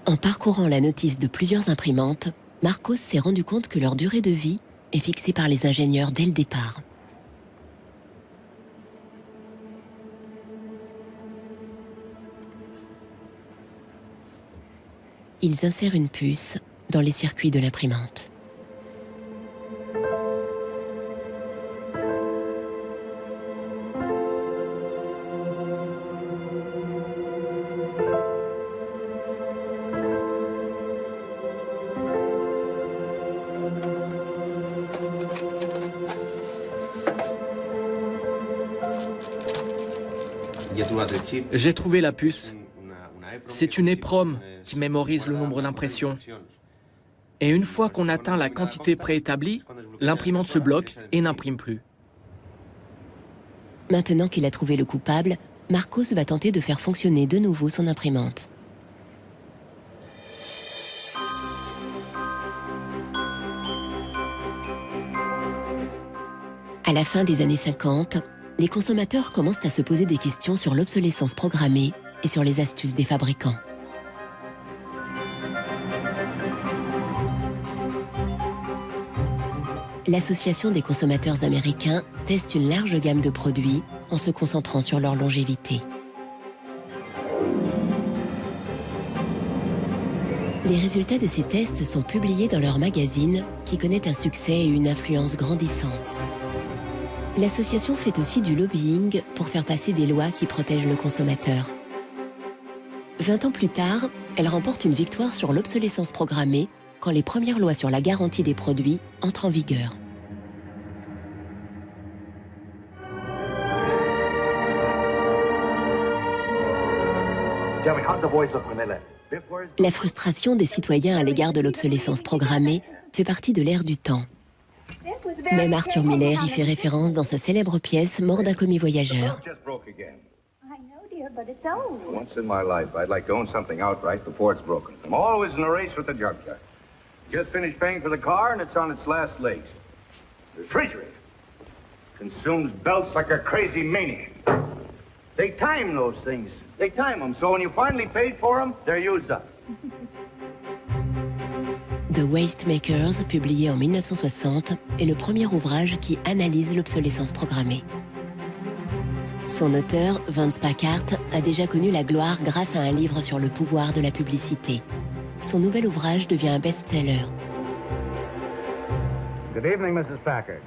En parcourant la notice de plusieurs imprimantes, Marcos s'est rendu compte que leur durée de vie est fixée par les ingénieurs dès le départ. Ils insèrent une puce dans les circuits de l'imprimante. J'ai trouvé la puce. C'est une EPROM qui mémorise le nombre d'impressions. Et une fois qu'on atteint la quantité préétablie, l'imprimante se bloque et n'imprime plus. Maintenant qu'il a trouvé le coupable, Marcos va tenter de faire fonctionner de nouveau son imprimante. À la fin des années 50, les consommateurs commencent à se poser des questions sur l'obsolescence programmée et sur les astuces des fabricants. L'Association des consommateurs américains teste une large gamme de produits en se concentrant sur leur longévité. Les résultats de ces tests sont publiés dans leur magazine qui connaît un succès et une influence grandissante. L'association fait aussi du lobbying pour faire passer des lois qui protègent le consommateur. 20 ans plus tard, elle remporte une victoire sur l'obsolescence programmée quand les premières lois sur la garantie des produits entrent en vigueur. La frustration des citoyens à l'égard de l'obsolescence programmée fait partie de l'ère du temps. Même Arthur Miller y fait référence dans sa célèbre pièce Mort d'un commis voyageur. Once in my life, I'd like to own something outright before it's broken. I'm always in a race with the junkyard. Just finished paying for the car and it's on its last legs. The refrigerator consumes belts like a crazy maniac. They time those things. They time them, so when you finally paid for them, they're used up. The Waste Makers, publié en 1960, est le premier ouvrage qui analyse l'obsolescence programmée. Son auteur, Vance Packard, a déjà connu la gloire grâce à un livre sur le pouvoir de la publicité. Son nouvel ouvrage devient un best-seller. Good evening, Mrs. Packard.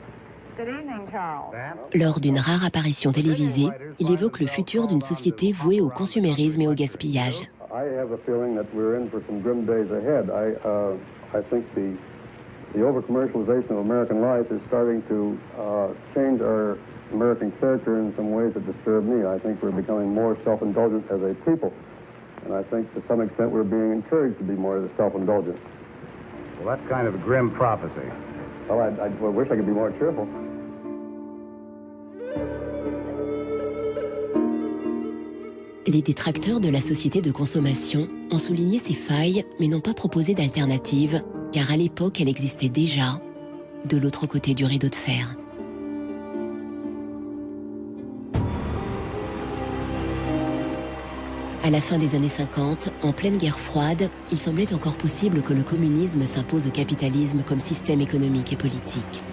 Good evening, Charles. Lors d'une rare apparition télévisée, il évoque le futur d'une société vouée au consumérisme et au gaspillage. I have a feeling that we're in for some grim days ahead. I think the over-commercialization of American life is starting to change our American character in some ways that disturb me. I think we're becoming more self-indulgent as a people. And I think to some extent we're being encouraged to be more self-indulgent. Well, that's kind of a grim prophecy. Well, I wish I could be more cheerful. Les détracteurs de la société de consommation ont souligné ses failles, mais n'ont pas proposé d'alternative, car à l'époque, elle existait déjà, de l'autre côté du rideau de fer. À la fin des années 50, en pleine guerre froide, il semblait encore possible que le communisme s'impose au capitalisme comme système économique et politique.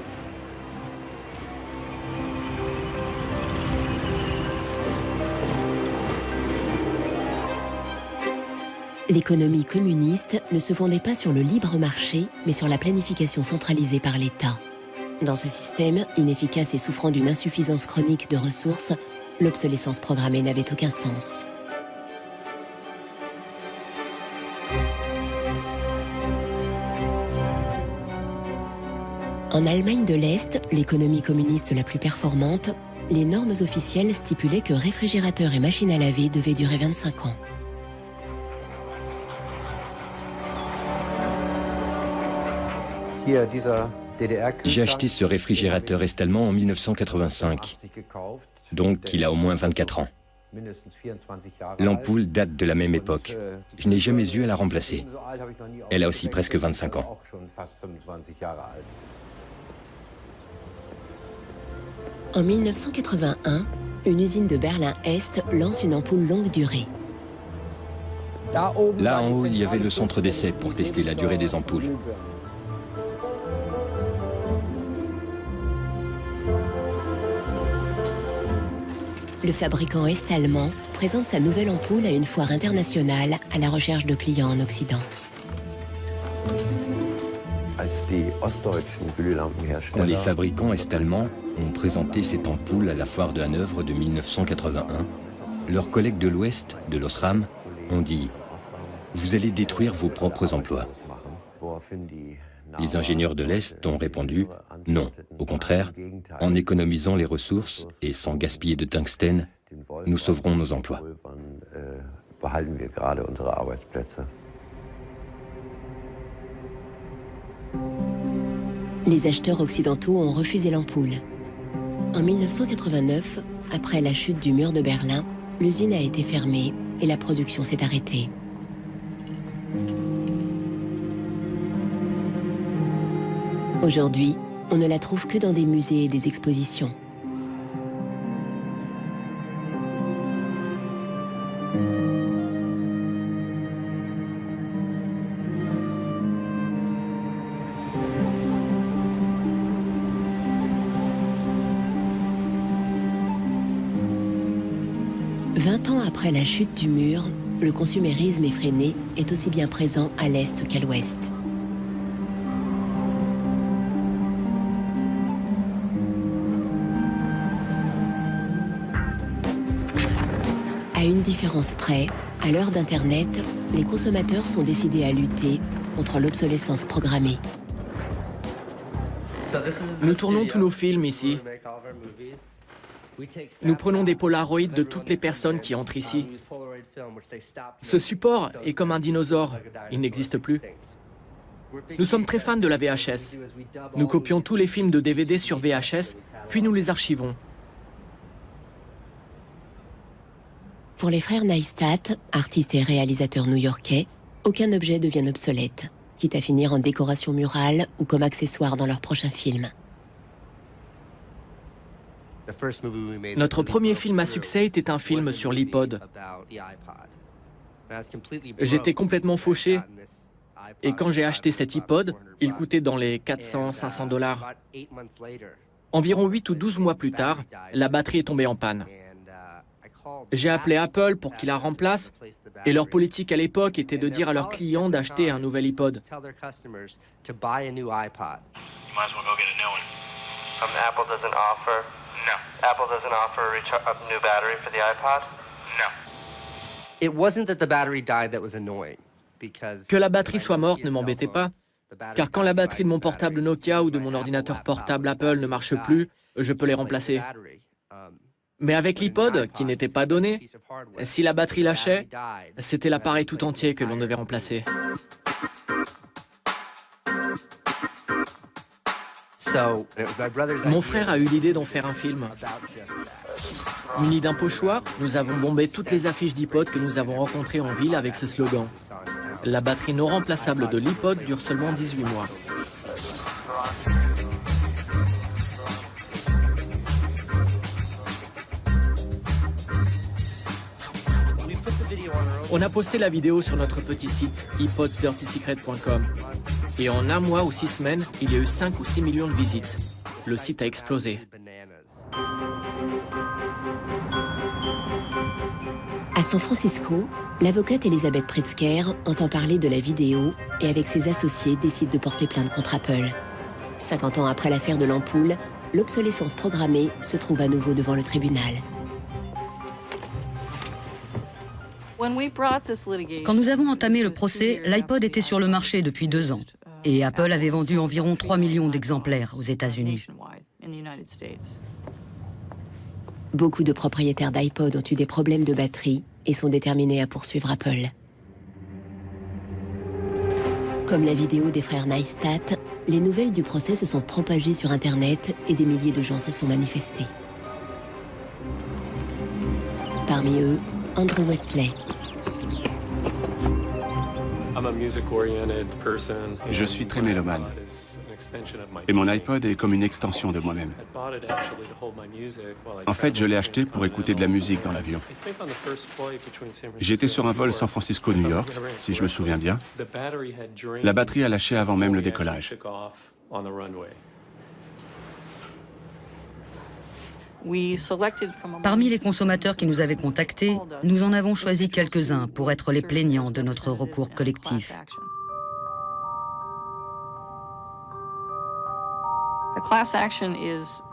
L'économie communiste ne se fondait pas sur le libre marché, mais sur la planification centralisée par l'État. Dans ce système, inefficace et souffrant d'une insuffisance chronique de ressources, l'obsolescence programmée n'avait aucun sens. En Allemagne de l'Est, l'économie communiste la plus performante, les normes officielles stipulaient que réfrigérateurs et machines à laver devaient durer 25 ans. J'ai acheté ce réfrigérateur est-allemand en 1985, donc il a au moins 24 ans. L'ampoule date de la même époque. Je n'ai jamais eu à la remplacer. Elle a aussi presque 25 ans. En 1981, une usine de Berlin-Est lance une ampoule longue durée. Là en haut, il y avait le centre d'essai pour tester la durée des ampoules. Le fabricant est-allemand présente sa nouvelle ampoule à une foire internationale à la recherche de clients en Occident. Quand les fabricants est-allemands ont présenté cette ampoule à la foire de Hanovre de 1981, leurs collègues de l'Ouest, de l'Osram, ont dit « Vous allez détruire vos propres emplois ». Les ingénieurs de l'Est ont répondu « Non, au contraire, en économisant les ressources et sans gaspiller de tungstène, nous sauverons nos emplois ». Les acheteurs occidentaux ont refusé l'ampoule. En 1989, après la chute du mur de Berlin, l'usine a été fermée et la production s'est arrêtée. Aujourd'hui, on ne la trouve que dans des musées et des expositions. Après la chute du mur, le consumérisme effréné est aussi bien présent à l'Est qu'à l'Ouest. À une différence près, à l'heure d'Internet, les consommateurs sont décidés à lutter contre l'obsolescence programmée. Nous tournons tous nos films ici. Nous prenons des polaroïds de toutes les personnes qui entrent ici. Ce support est comme un dinosaure, il n'existe plus. Nous sommes très fans de la VHS. Nous copions tous les films de DVD sur VHS, puis nous les archivons. Pour les frères Neistat, artistes et réalisateurs new-yorkais, aucun objet ne devient obsolète, quitte à finir en décoration murale ou comme accessoire dans leur prochain film. Notre premier film à succès était un film sur l'iPod. J'étais complètement fauché. Et quand j'ai acheté cet iPod, il coûtait dans les 400-500 $. Environ 8 ou 12 mois plus tard, la batterie est tombée en panne. J'ai appelé Apple pour qu'ils la remplacent, et leur politique à l'époque était de dire à leurs clients d'acheter un nouvel iPod. No. Apple doesn't offer a new battery for the iPod? No. It wasn't that the battery died that was annoying, because que la batterie soit morte ne m'embêtait pas, car quand la batterie de mon portable Nokia ou de mon ordinateur portable Apple ne marche plus, je peux les remplacer. Mais avec l'iPod, qui n'était pas donné, si la batterie lâchait, c'était l'appareil tout entier que l'on devait remplacer. Mon frère a eu l'idée d'en faire un film. Munis d'un pochoir, nous avons bombé toutes les affiches d'iPod que nous avons rencontrées en ville avec ce slogan. La batterie non remplaçable de l'iPod dure seulement 18 mois. On a posté la vidéo sur notre petit site, ipodsdirtysecret.com. Et en un mois ou 6 semaines, il y a eu 5 ou 6 millions de visites. Le site a explosé. À San Francisco, l'avocate Elizabeth Pritzker entend parler de la vidéo et avec ses associés décide de porter plainte contre Apple. 50 ans après l'affaire de l'ampoule, l'obsolescence programmée se trouve à nouveau devant le tribunal. Quand nous avons entamé le procès, l'iPod était sur le marché depuis 2 ans et Apple avait vendu environ 3 millions d'exemplaires aux États-Unis. Beaucoup de propriétaires d'iPod ont eu des problèmes de batterie et sont déterminés à poursuivre Apple. Comme la vidéo des frères Neistat, les nouvelles du procès se sont propagées sur Internet et des milliers de gens se sont manifestés. Parmi eux, Andrew Wesley. Je suis très mélomane. Et mon iPod est comme une extension de moi-même. En fait, je l'ai acheté pour écouter de la musique dans l'avion. J'étais sur un vol San Francisco-New York, si je me souviens bien. La batterie a lâché avant même le décollage. Parmi les consommateurs qui nous avaient contactés, nous en avons choisi quelques-uns pour être les plaignants de notre recours collectif.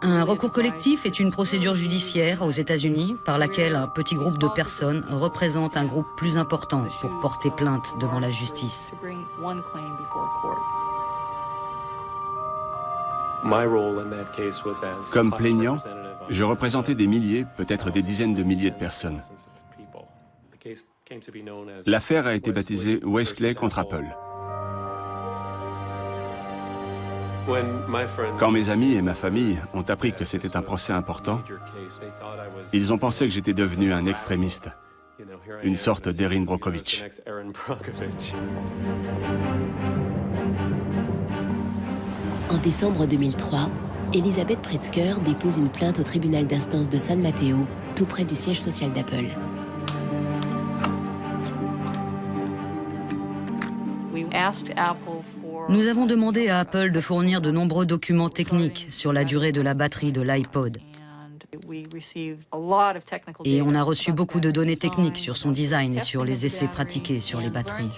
Un recours collectif est une procédure judiciaire aux États-Unis par laquelle un petit groupe de personnes représente un groupe plus important pour porter plainte devant la justice. Comme plaignant, je représentais des milliers, peut-être des dizaines de milliers de personnes. L'affaire a été baptisée Wesley contre Apple. Quand mes amis et ma famille ont appris que c'était un procès important, ils ont pensé que j'étais devenu un extrémiste, une sorte d'Erin Brockovich. En décembre 2003, Elizabeth Pritzker dépose une plainte au tribunal d'instance de San Mateo, tout près du siège social d'Apple. Nous avons demandé à Apple de fournir de nombreux documents techniques sur la durée de la batterie de l'iPod. Et on a reçu beaucoup de données techniques sur son design et sur les essais pratiqués sur les batteries.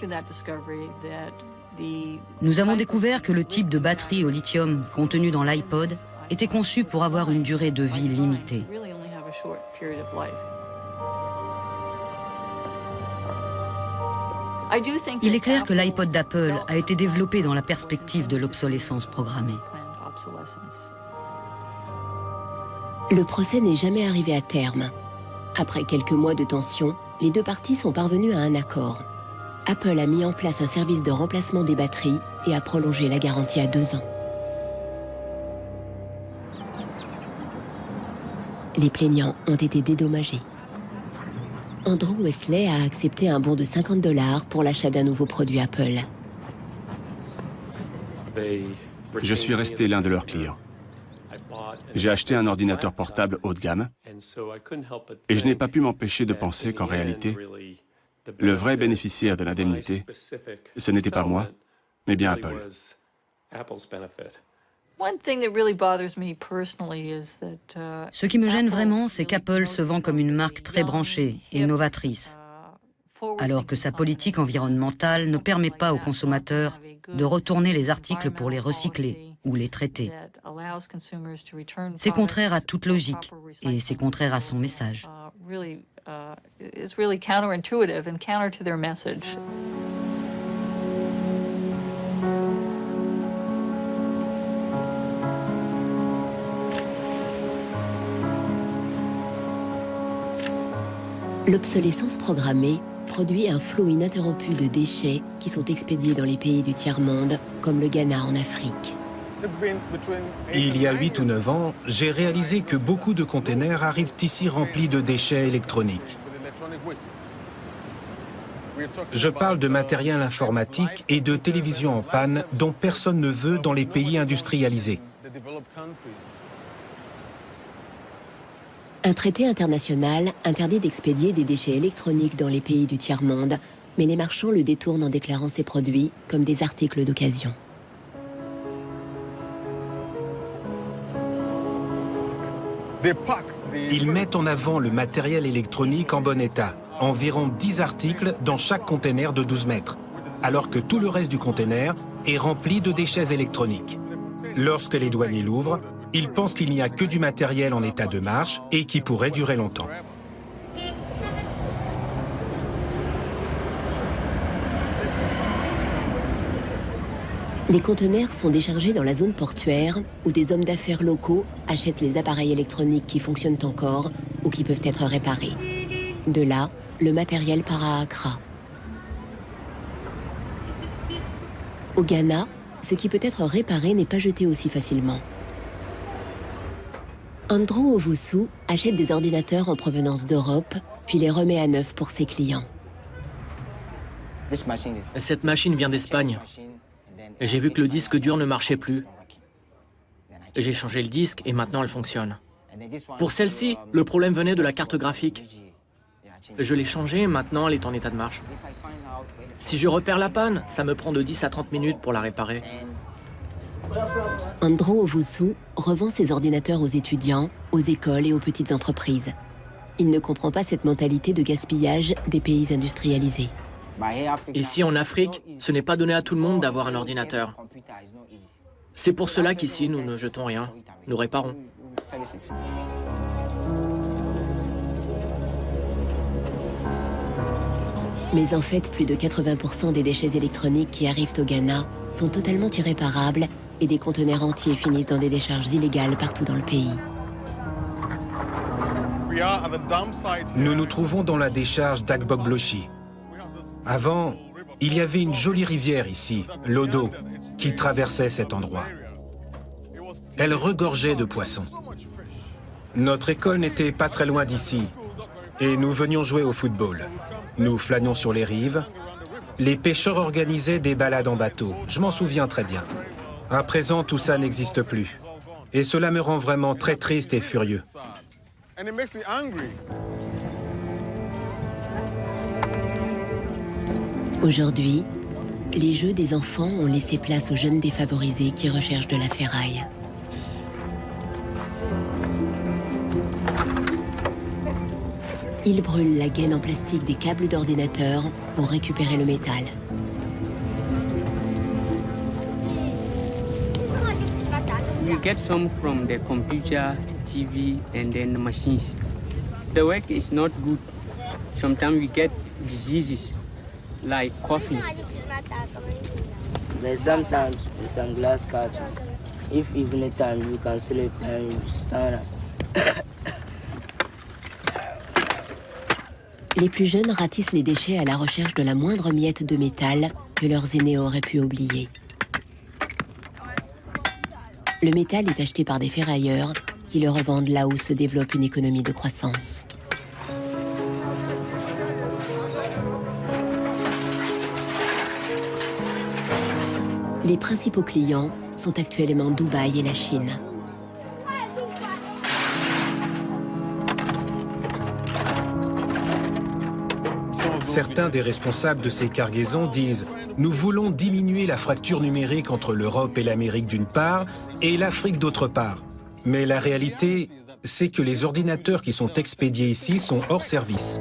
Nous avons découvert que le type de batterie au lithium contenu dans l'iPod était conçu pour avoir une durée de vie limitée. Il est clair que l'iPod d'Apple a été développé dans la perspective de l'obsolescence programmée. Le procès n'est jamais arrivé à terme. Après quelques mois de tension, les deux parties sont parvenues à un accord. Apple a mis en place un service de remplacement des batteries et a prolongé la garantie à 2 ans. Les plaignants ont été dédommagés. Andrew Wesley a accepté un bon de $50 pour l'achat d'un nouveau produit Apple. Je suis resté l'un de leurs clients. J'ai acheté un ordinateur portable haut de gamme et je n'ai pas pu m'empêcher de penser qu'en réalité, le vrai bénéficiaire de l'indemnité, ce n'était pas moi, mais bien Apple. Ce qui me gêne vraiment, c'est qu'Apple se vend comme une marque très branchée et novatrice, alors que sa politique environnementale ne permet pas aux consommateurs de retourner les articles pour les recycler ou les traiter. C'est contraire à toute logique et c'est contraire à son message. L'obsolescence programmée produit un flot ininterrompu de déchets qui sont expédiés dans les pays du tiers-monde, comme le Ghana en Afrique. Il y a 8 ou 9 ans, j'ai réalisé que beaucoup de containers arrivent ici remplis de déchets électroniques. Je parle de matériel informatique et de télévision en panne dont personne ne veut dans les pays industrialisés. Un traité international interdit d'expédier des déchets électroniques dans les pays du tiers-monde, mais les marchands le détournent en déclarant ces produits comme des articles d'occasion. Ils mettent en avant le matériel électronique en bon état, environ 10 articles dans chaque container de 12 mètres, alors que tout le reste du container est rempli de déchets électroniques. Lorsque les douaniers l'ouvrent, ils pensent qu'il n'y a que du matériel en état de marche et qui pourrait durer longtemps. Les conteneurs sont déchargés dans la zone portuaire où des hommes d'affaires locaux achètent les appareils électroniques qui fonctionnent encore ou qui peuvent être réparés. De là, le matériel part à Accra. Au Ghana, ce qui peut être réparé n'est pas jeté aussi facilement. Andrew Owusu achète des ordinateurs en provenance d'Europe, puis les remet à neuf pour ses clients. Cette machine vient d'Espagne. J'ai vu que le disque dur ne marchait plus. J'ai changé le disque et maintenant elle fonctionne. Pour celle-ci, le problème venait de la carte graphique. Je l'ai changée et maintenant elle est en état de marche. Si je repère la panne, ça me prend de 10 à 30 minutes pour la réparer. Andrew Owusu revend ses ordinateurs aux étudiants, aux écoles et aux petites entreprises. Il ne comprend pas cette mentalité de gaspillage des pays industrialisés. Ici en Afrique, ce n'est pas donné à tout le monde d'avoir un ordinateur. C'est pour cela qu'ici, nous ne jetons rien, nous réparons. Mais en fait, plus de 80% des déchets électroniques qui arrivent au Ghana sont totalement irréparables et des conteneurs entiers finissent dans des décharges illégales partout dans le pays. Nous nous trouvons dans la décharge d'Agbogloshi. Avant, il y avait une jolie rivière ici, l'Odo, qui traversait cet endroit. Elle regorgeait de poissons. Notre école n'était pas très loin d'ici, et nous venions jouer au football. Nous flânions sur les rives. Les pêcheurs organisaient des balades en bateau, je m'en souviens très bien. À présent, tout ça n'existe plus. Et cela me rend vraiment très triste et furieux. Aujourd'hui, les jeux des enfants ont laissé place aux jeunes défavorisés qui recherchent de la ferraille. Ils brûlent la gaine en plastique des câbles d'ordinateur pour récupérer le métal. We get some from the computer, TV, and then the machines. The work is not good. Sometimes we get diseases like coughing. But sometimes it's some glass catch. If evening time you can sleep and you stand up. Les plus jeunes ratissent les déchets à la recherche de la moindre miette de métal que leurs aînés auraient pu oublier. Le métal est acheté par des ferrailleurs qui le revendent là où se développe une économie de croissance. Les principaux clients sont actuellement Dubaï et la Chine. Certains des responsables de ces cargaisons disent « Nous voulons diminuer la fracture numérique entre l'Europe et l'Amérique d'une part et l'Afrique d'autre part. » Mais la réalité, c'est que les ordinateurs qui sont expédiés ici sont hors service.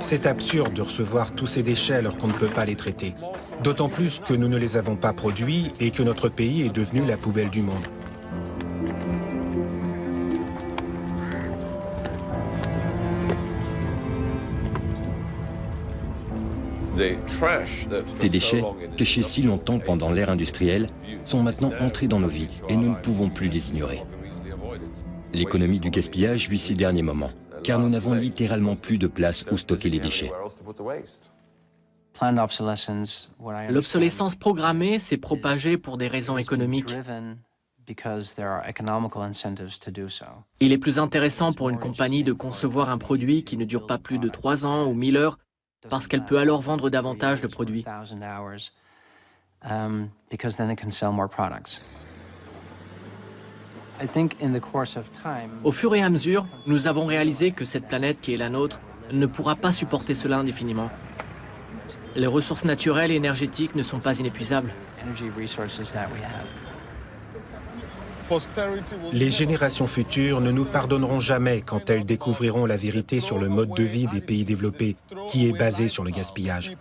C'est absurde de recevoir tous ces déchets alors qu'on ne peut pas les traiter. D'autant plus que nous ne les avons pas produits et que notre pays est devenu la poubelle du monde. Ces déchets, cachés si longtemps pendant l'ère industrielle, sont maintenant entrés dans nos vies et nous ne pouvons plus les ignorer. L'économie du gaspillage vit ses derniers moments, car nous n'avons littéralement plus de place où stocker les déchets. L'obsolescence programmée s'est propagée pour des raisons économiques. Il est plus intéressant pour une compagnie de concevoir un produit qui ne dure pas plus de 3 ans ou 1000 heures, parce qu'elle peut alors vendre davantage de produits. Au fur et à mesure, nous avons réalisé que cette planète qui est la nôtre ne pourra pas supporter cela indéfiniment. Les ressources naturelles et énergétiques ne sont pas inépuisables. Les générations futures ne nous pardonneront jamais quand elles découvriront la vérité sur le mode de vie des pays développés, qui est basé sur le gaspillage.